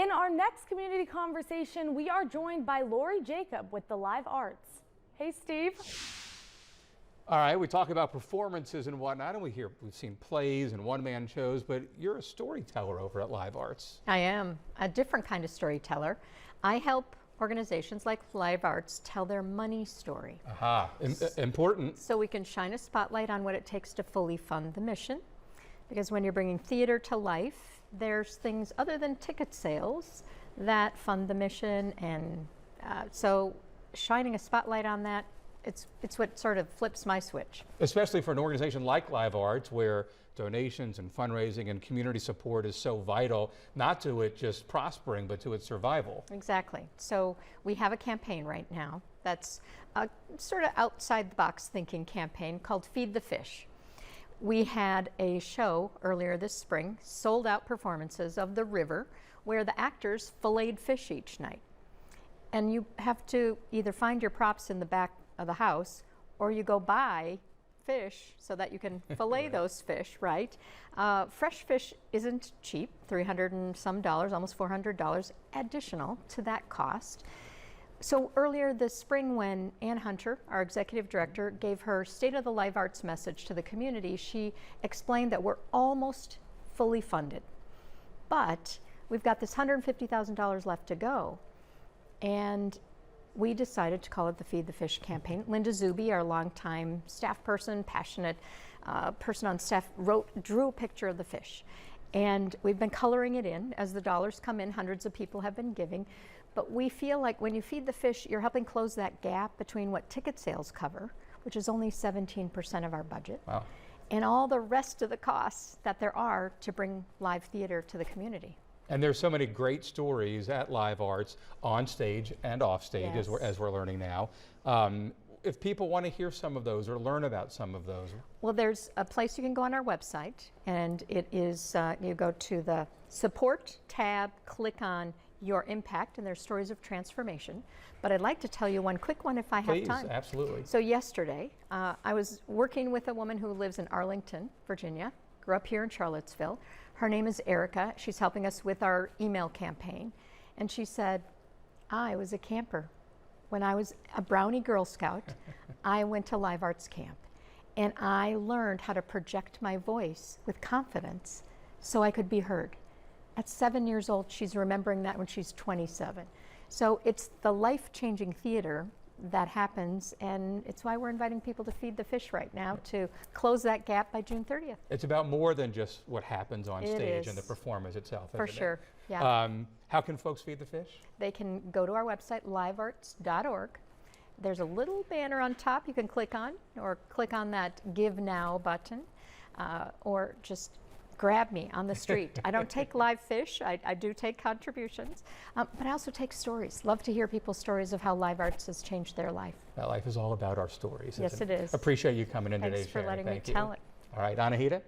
In our next community conversation, we are joined by Lori Jacob with the Live Arts. Hey, Steve. All right, we talk about performances and whatnot, and we've seen plays and one-man shows, but you're a storyteller over at Live Arts. I am a different kind of storyteller. I help organizations like Live Arts tell their money story. Aha, important. So we can shine a spotlight on what it takes to fully fund the mission. Because when you're bringing theater to life, there's things other than ticket sales that fund the mission, and so shining a spotlight on that, it's what sort of flips my switch. Especially for an organization like Live Arts, where donations and fundraising and community support is so vital, not to it just prospering, but to its survival. Exactly. So we have a campaign right now that's a sort of outside the box thinking campaign called Feed the Fish. We had a show earlier this spring, sold out performances of The River, where the actors filleted fish each night. And you have to either find your props in the back of the house, or you go buy fish so that you can fillet those fish, right? Fresh fish isn't cheap, $300 and some, almost $400 additional to that cost. So earlier this spring, when Ann Hunter, our executive director, gave her State of the Live Arts message to the community, she explained that we're almost fully funded, but we've got this $150,000 left to go. And we decided to call it the Feed the Fish campaign. Linda Zuby, our longtime staff person, passionate person on staff, drew a picture of the fish. And we've been coloring it in as the dollars come in. Hundreds of people have been giving. But we feel like when you feed the fish, you're helping close that gap between what ticket sales cover, which is only 17% of our budget, wow, and all the rest of the costs that there are to bring live theater to the community. And there's so many great stories at Live Arts, on stage and off stage, Yes. as we're learning now. If people want to hear some of those or learn about some of those. Well, there's a place you can go on our website, and it is, you go to the support tab, click on your impact, and there's stories of transformation. But I'd like to tell you one quick one if I have time. Please, absolutely. So yesterday, I was working with a woman who lives in Arlington, Virginia, grew up here in Charlottesville. Her name is Erica. She's helping us with our email campaign. And she said, I was a camper. When I was a Brownie Girl Scout, I went to Live Arts Camp. And I learned how to project my voice with confidence so I could be heard. At 7 years old, she's remembering that when she's 27. So it's the life-changing theater that happens, and it's why we're inviting people to Feed the Fish right now to close that gap by June 30th. It's about more than just what happens on stage and the performance itself. For sure, yeah. How can folks feed the fish? They can go to our website, livearts.org. There's a little banner on top you can click on, or click on that Give Now button, or just grab me on the street. I don't take live fish, I do take contributions, but I also take stories. Love to hear people's stories of how Live Arts has changed their life. That life is all about our stories. Yes, it is. Appreciate you coming in today, Thanks for Sharon. letting me Thank you. tell it. All right, Anahita?